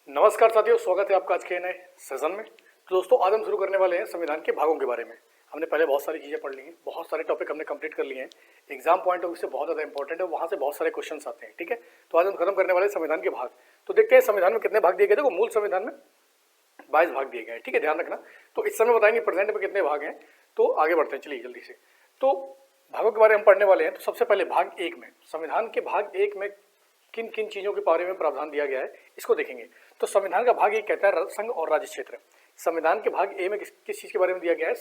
नमस्कार साथियों, स्वागत है आपका आज के नए सेशन में। तो दोस्तों, आज हम शुरू करने वाले हैं संविधान के भागों के बारे में। हमने पहले बहुत सारी चीज़ें पढ़ ली हैं, बहुत सारे टॉपिक हमने कंप्लीट कर लिए हैं। एग्जाम पॉइंट ऑफ व्यू से बहुत ज़्यादा इंपॉर्टेंट है, वहाँ से बहुत सारे क्वेश्चंस आते हैं। ठीक है, तो आज हम खत्म करने वाले हैं संविधान के भाग। तो देखते हैं संविधान में कितने भाग दिए गए। देखो, मूल संविधान में 22 भाग दिए गए हैं। ठीक है, ध्यान रखना। तो इस समय बताएंगे प्रेजेंट में कितने भाग हैं। तो आगे बढ़ते हैं, चलिए जल्दी से। तो भागों के बारे में हम पढ़ने वाले हैं। तो सबसे पहले भाग 1 में, संविधान के भाग 1 में किन किन चीज़ों के बारे में प्रावधान दिया गया है, इसको देखेंगे। तो संविधान का भाग 1 कहता है संघ और राज्य क्षेत्र। संविधान के भाग ए में किस चीज़ के बारे में दिया गया है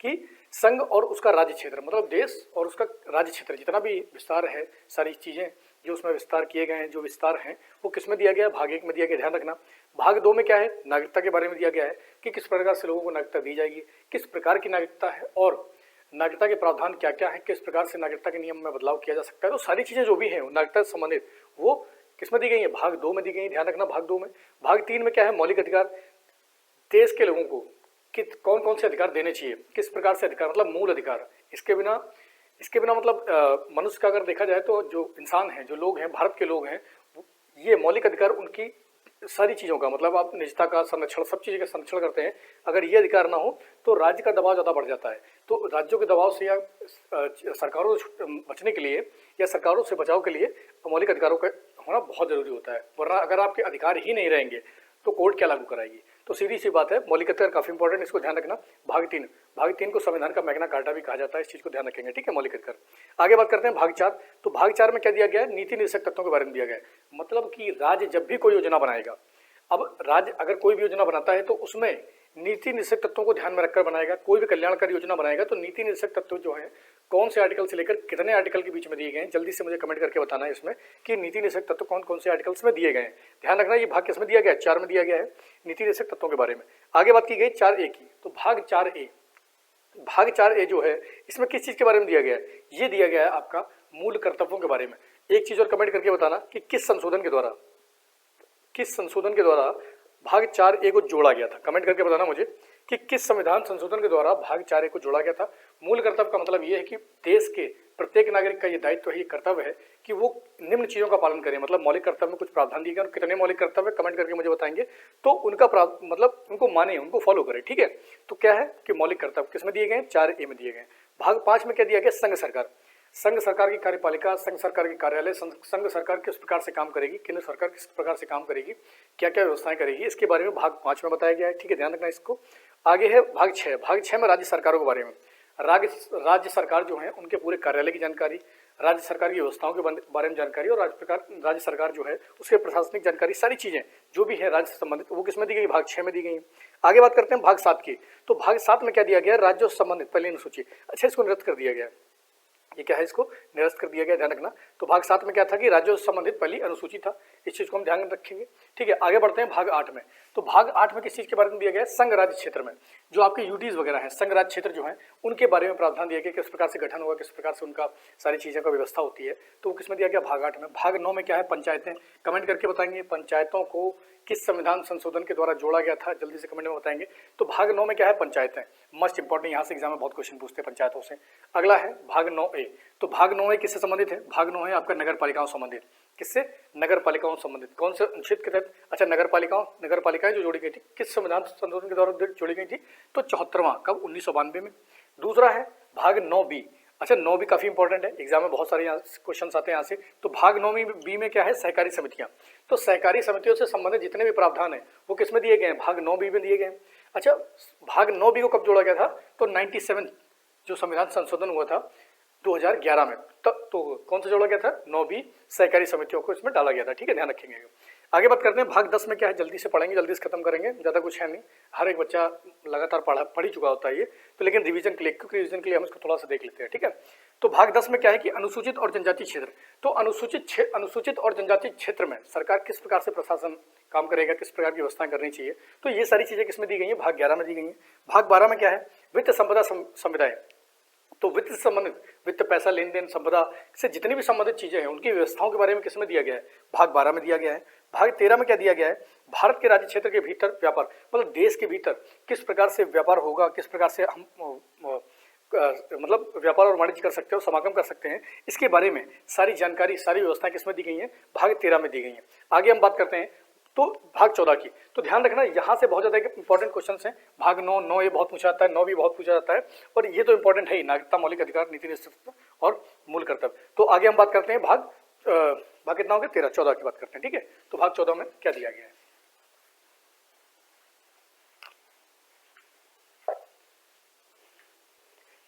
कि संघ और उसका राज्य क्षेत्र, मतलब देश और उसका राज्य क्षेत्र, जितना भी विस्तार है, सारी चीज़ें जो उसमें विस्तार किए गए हैं, जो विस्तार हैं, वो किस में दिया गया है, भाग 1 में दिया गया। ध्यान रखना। भाग 2 में क्या है, नागरिकता के बारे में दिया गया है कि किस प्रकार से लोगों को नागरिकता दी जाएगी, किस प्रकार की नागरिकता है और नागरिकता के प्रावधान क्या क्या है, किस प्रकार से नागरिकता के नियम में बदलाव किया जा सकता है। तो सारी चीज़ें जो भी हैं नागरिकता से संबंधित, वो किसमें दी गई है, भाग 2 में दी गई है। ध्यान रखना, भाग 2 में। भाग 3 में क्या है, मौलिक अधिकार, देश के लोगों को कौन कौन से अधिकार देने चाहिए, किस प्रकार से अधिकार, मतलब मूल अधिकार। इसके बिना मतलब मनुष्य का अगर देखा जाए तो जो इंसान हैं, जो लोग हैं, भारत के लोग हैं, ये मौलिक अधिकार उनकी सारी चीज़ों का, मतलब आप निजता का संरक्षण, सब चीज़ों का संरक्षण करते हैं। अगर ये अधिकार ना हो तो राज्य का दबाव ज़्यादा बढ़ जाता है। तो राज्यों के दबाव से या सरकारों से बचने के लिए या सरकारों से बचाव के लिए मौलिक अधिकारों का होना बहुत ज़रूरी होता है। वरना अगर आपके अधिकार ही नहीं रहेंगे तो कोर्ट क्या लागू कराएगी। तो सीधी सी बात है, मौलिक अधिकार काफ़ी इंपॉर्टेंट, इसको ध्यान रखना। भाग 3 को संविधान का मैग्ना कार्टा भी कहा जाता है, इस चीज़ को ध्यान रखेंगे। ठीक है, मौलिक अधिकार। आगे बात करते हैं भाग 4। तो भाग 4 में क्या दिया गया है, नीति निर्देशक तत्वों के बारे में दिया गया है। मतलब कि राज्य जब भी कोई योजना बनाएगा, अब राज्य अगर कोई भी योजना बनाता है तो उसमें नीति निर्देशक तत्वों को ध्यान में रखकर बनाएगा। कोई भी कल्याणकारी योजना बनाएगा तो नीति निर्देशक तत्व जो है, कौन से आर्टिकल से लेकर कितने आर्टिकल के बीच में दिए गए हैं, जल्दी से मुझे कमेंट करके बताना है इसमें कि नीति निर्देशक तत्व कौन कौन से आर्टिकल्स में दिए गए हैं। ध्यान रखना, ये भाग किसमें दिया गया है, 4 में दिया गया है, नीति निर्देशक तत्वों के बारे में। आगे बात की गई 4A की। तो भाग 4A जो है, इसमें किस चीज़ के बारे में दिया गया है, ये दिया गया है आपका मूल कर्तव्यों के बारे में। एक चीज़ और कमेंट करके बताना कि किस संशोधन के द्वारा भाग 4A को जोड़ा गया था। कमेंट करके बताना मुझे कि किस संविधान संशोधन के द्वारा भाग 4A को जोड़ा गया था। मूल कर्तव्य का मतलब ये है कि देश के प्रत्येक नागरिक का ये दायित्व है, ये कर्तव्य है कि वो निम्न चीज़ों का पालन करें। मतलब मौलिक कर्तव्य में कुछ प्रावधान दिए गए और कितने मौलिक कर्तव्य कमेंट करके मुझे बताएंगे, तो उनका मतलब उनको माने, उनको फॉलो करें। ठीक है, तो क्या है कि मौलिक कर्तव्य किस में दिए गए, 4A में दिए गए। भाग 5 में क्या दिया गया, संघ सरकार की कार्यपालिका, संघ सरकार के कार्यालय, संघ सरकार किस प्रकार से काम करेगी, केंद्र सरकार किस प्रकार से काम करेगी, क्या क्या व्यवस्थाएं करेगी, इसके बारे में भाग 5 में बताया गया है। ठीक है, ध्यान रखना इसको। आगे है भाग 6। भाग 6 में राज्य सरकारों के बारे में, राज्य सरकार जो है उनके पूरे कार्यालय की जानकारी, राज्य सरकार की व्यवस्थाओं के बारे में जानकारी और राज्य सरकार जो है उसके प्रशासनिक जानकारी, सारी चीज़ें जो भी है राज्य से संबंधित, वो किस में दी गई, भाग 6 में दी गई। आगे बात करते हैं भाग 7 की। तो भाग 7 में क्या दिया गया, राज्यों से संबंधित पहली अनुसूची। अच्छा, इसको निरस्त कर दिया गया, ये क्या है, इसको निरस्त कर दिया गया, ध्यान रखना। तो भाग 7 में क्या था कि राज्यों से संबंधित पहली अनुसूची था, इस चीज़ को हम ध्यान रखेंगे। ठीक है, आगे बढ़ते हैं भाग 8 में। तो भाग 8 में किस चीज़ के बारे में दिया गया है, संघ राज्य क्षेत्र में जो आपके यूटीज वगैरह हैं, संघ राज्य क्षेत्र जो है उनके बारे में प्रावधान दिया गया, किस प्रकार से गठन होगा, किस प्रकार से उनका सारी चीज़ों का व्यवस्था होती है। तो वो किसमें दिया गया, भाग 8 में। भाग 9 में क्या है, पंचायतें। कमेंट करके बताएंगे पंचायतों को किस संविधान संशोधन के द्वारा जोड़ा गया था, जल्दी से कमेंट में बताएंगे। तो भाग 9 में क्या है, पंचायतें। मस्ट इंपॉर्टेंट, यहाँ से एग्जाम में बहुत क्वेश्चन पूछते हैं पंचायतों से। अगला है भाग 9A। तो भाग 9A किससे संबंधित है, भाग 9 है आपका नगर पालिकाओं संबंधित। किससे, नगर पालिकाओं संबंधित। कौन से अनुच्छेद के तहत, अच्छा नगर पालिकाएं जो जोड़ी गई थी किस संविधान संशोधन के द्वारा जोड़ी गई थी, तो 74वां, कब, 1992 में। दूसरा है भाग 9B। अच्छा, 9B काफ़ी इंपॉर्टेंट है, एग्जाम में बहुत सारे क्वेश्चन आते हैं यहाँ से। तो भाग 9B में क्या है, सहकारी समितियाँ। तो सहकारी समितियों से संबंधित जितने भी प्रावधान हैं वो किस में दिए गए हैं, भाग 9B में दिए गए हैं। अच्छा, भाग 9B को कब जोड़ा गया था, तो 97 जो संविधान संशोधन हुआ था 2011 में, तब तो कौन सा जोड़ा गया था, 9B सहकारी समितियों को इसमें डाला गया था। ठीक है, ध्यान रखेंगे। आगे बात करते हैं भाग 10 में क्या है, जल्दी से पढ़ेंगे, जल्दी से खत्म करेंगे, ज़्यादा कुछ है नहीं, हर एक बच्चा लगातार पढ़ ही चुका होता है ये, तो लेकिन रिवीजन के लिए, क्योंकि रिवीजन के लिए हम इसको थोड़ा सा देख लेते हैं। ठीक है, तो भाग 10 में क्या है कि अनुसूचित और जनजाति क्षेत्र। तो अनुसूचित और जनजाति क्षेत्र में सरकार किस प्रकार से प्रशासन काम करेगा, किस प्रकार की व्यवस्थाएं करनी चाहिए, तो ये सारी चीज़ें किसमें दी गई हैं, भाग 11 में दी गई हैं। भाग 12 में क्या है, वित्त संपदा संविदाएं। तो वित्त से संबंधित, वित्त, पैसा, लेन देन, संपदा से जितनी भी संबंधित चीजें हैं उनकी व्यवस्थाओं के बारे में किसमें दिया गया है, भाग 12 में दिया गया है। भाग 13 में क्या दिया गया है, भारत के राज्य क्षेत्र के भीतर व्यापार, मतलब देश के भीतर किस प्रकार से व्यापार होगा, किस प्रकार से हम मतलब व्यापार और वाणिज्य कर सकते हो, समागम कर सकते हैं, इसके बारे में सारी जानकारी, सारी व्यवस्थाएं किसमें दी गई हैं, भाग 13 में दी गई हैं। आगे हम बात करते हैं तो भाग 14 की तो ध्यान रखना, यहाँ से बहुत ज़्यादा इंपॉर्टेंट क्वेश्चन हैं। भाग 9 ये बहुत पूछा जाता है, 9 भी बहुत पूछा जाता है, और ये तो इंपॉर्टेंट है ही, नागरिकता, मौलिक अधिकार, नीति निश्चित और मूल कर्तव्य। तो आगे हम बात करते हैं भाग कितना हो गया, 13, 14 की बात करते हैं। ठीक है, तो भाग 14 में क्या दिया गया है।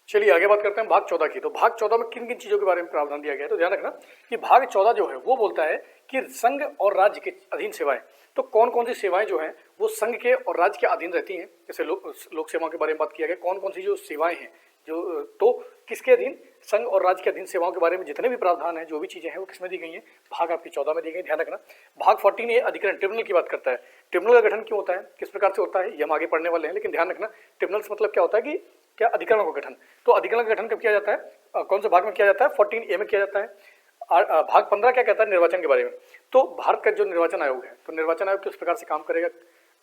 चलिए आगे बात करते हैं भाग 14 की। तो भाग 14 में किन किन चीजों के बारे में प्रावधान दिया गया है, तो ध्यान रखना कि भाग 14 जो है वो बोलता है कि संघ और राज्य के अधीन सेवाएं, तो कौन कौन सी सेवाएं जो हैं वो संघ के और राज्य के अधीन रहती हैं। जैसे लोक सेवाओं के बारे में बात किया गया, कौन कौन सी जो सेवाएं हैं जो, तो किसके अधीन, संघ और राज्य के अधीन सेवाओं के बारे में जितने भी प्रावधान हैं, जो भी चीजें हैं वो किसमें दी गई हैं, भाग आपकी 14 में दी गई। ध्यान रखना भाग 14 ये अधिकरण, ट्रिब्यूनल की बात करता है। ट्रिब्यूनल का गठन क्यों होता है, किस प्रकार से होता है, ये हम आगे पढ़ने वाले हैं, लेकिन ध्यान रखना ट्रिब्यूनल से मतलब क्या होता है कि क्या, अधिकरणों का गठन। तो अधिकरण का गठन कब किया जाता है, कौन से भाग में किया जाता है, 14A में किया जाता है। भाग 15 क्या कहता है, निर्वाचन के बारे में। तो भारत का जो निर्वाचन आयोग है, तो निर्वाचन आयोग किस प्रकार से काम करेगा,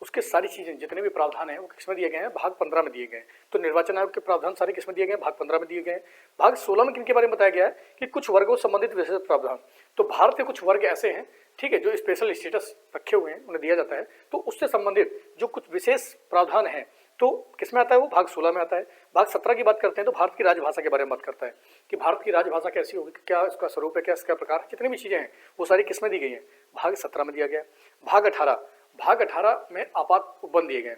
उसके सारी चीजें जितने भी प्रावधान हैं वो किसमें दिए गए हैं, भाग 15 में दिए गए हैं। तो निर्वाचन आयोग के प्रावधान सारे किसमें दिए गए हैं, भाग 15 में दिए गए हैं। भाग 16 में किनके बारे में बताया गया है कि कुछ वर्गों संबंधित विशेष प्रावधान। तो भारत के कुछ वर्ग ऐसे हैं, ठीक है, जो स्पेशल स्टेटस रखे हुए हैं, उन्हें दिया जाता है, तो उससे संबंधित जो कुछ विशेष प्रावधान है तो किसमें आता है, वो भाग 16 में आता है। भाग 17 की बात करते हैं तो भारत की राजभाषा के बारे में बात करता है कि भारत की राजभाषा कैसी होगी, क्या इसका स्वरूप है, क्या इसका प्रकार है, जितनी भी चीजें हैं वो सारी किसमें दी गई हैं, भाग 17 में दिया गया है। भाग 18 में आपात उपबंध दिए गए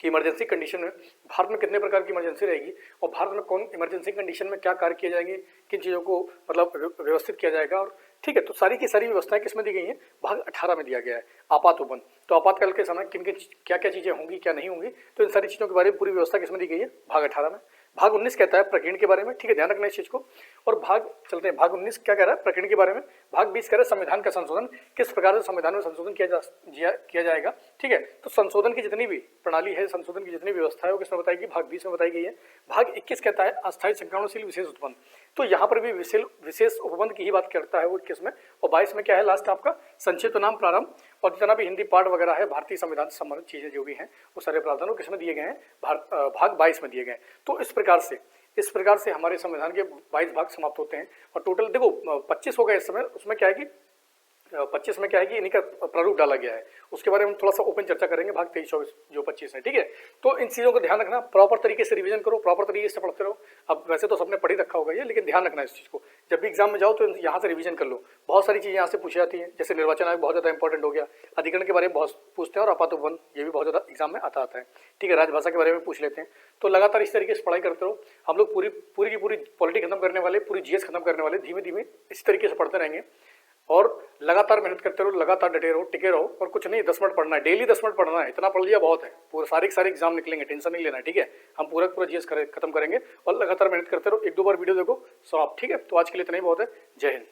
कि इमरजेंसी कंडीशन में भारत में कितने प्रकार की इमरजेंसी रहेगी और भारत में कौन इमरजेंसी कंडीशन में क्या कार्य किए जाएंगे, किन चीज़ों को मतलब व्यवस्थित किया जाएगा, और ठीक है, तो सारी की सारी व्यवस्थाएं किसमें दी गई हैं, भाग 18 में दिया गया है। आपात उपबंध, तो आपातकाल के समय किन किन क्या क्या चीज़ें होंगी, क्या नहीं होंगी, तो इन सारी चीज़ों के बारे में पूरी व्यवस्था किसमें दी गई है, भाग 18 में। भाग 19 कहता है प्रकीर्ण के बारे में, ठीक है, ध्यान रखना इस चीज़ को। और भाग चलते हैं, भाग 19 क्या कह रहा है, प्रकीर्ण के बारे में। भाग 20 कह रहा है संविधान का संशोधन, किस प्रकार से संविधान में संशोधन किया जाएगा, ठीक है। तो संशोधन की जितनी भी प्रणाली है, संशोधन की जितनी व्यवस्था है वो किसमें बताएगी, भाग 20 में बताई गई है। भाग 21 कहता है अस्थायी संक्रमणशील विशेष उपबंध, तो यहाँ पर भी विशेष उपबंध की ही बात करता है वो किसमें। और 22 में क्या है, लास्ट आपका संक्षिप्त नाम प्रारंभ, और जितना भी हिंदी पाठ वगैरह है, भारतीय संविधान से संबंधित चीजें जो भी हैं वो सारे प्रावधान किसमें दिए गए हैं, भाग 22 में दिए गए हैं। तो इस प्रकार से हमारे संविधान के 22 भाग समाप्त होते हैं। और टोटल देखो 25 हो गए इस समय, उसमें क्या है कि 25 में क्या है कि इन्हीं का प्रारूप डाला गया है, उसके बारे में थोड़ा सा ओपन चर्चा करेंगे भाग 23-24 जो 25 है, ठीक है। तो इन चीज़ों को ध्यान रखना, प्रॉपर तरीके से रिवीजन करो, प्रॉपर तरीके से पढ़ते रहो। अब वैसे तो सबने पढ़ ही रखा होगा ये, लेकिन ध्यान रखना इस चीज़ को, जब भी एग्जाम में जाओ तो यहाँ से रिवीजन कर लो। बहुत सारी चीज़ें यहाँ से पूछी जाती हैं, जैसे निर्वाचन आयोग बहुत ज़्यादा इंपॉर्टेंट हो गया, अधिकरण के बारे में बहुत पूछते हैं, और आपात उपबंध ये भी बहुत ज़्यादा एग्जाम में आता है, ठीक है। राजभाषा के बारे में पूछ लेते हैं। तो लगातार इस तरीके से पढ़ाई करते रहो। हम लोग पूरी की पूरी पॉलिटी खत्म करने वाले, पूरी जीएस खत्म करने वाले, धीमे धीमे इस तरीके से पढ़ते रहेंगे और लगातार मेहनत करते रहो, लगातार डटे रहो, टिके रहो। और कुछ नहीं, 10 मिनट पढ़ना है, डेली 10 मिनट पढ़ना है, इतना पढ़ लिया बहुत है, पूरे सारे एग्जाम निकलेंगे, टेंशन नहीं लेना है, ठीक है। हम पूरा जीएस खत्म करेंगे और लगातार मेहनत करते रहो। 1-2 बार वीडियो देखो, समाप्त, ठीक है। तो आज के लिए इतना ही बहुत है। जय हिंद।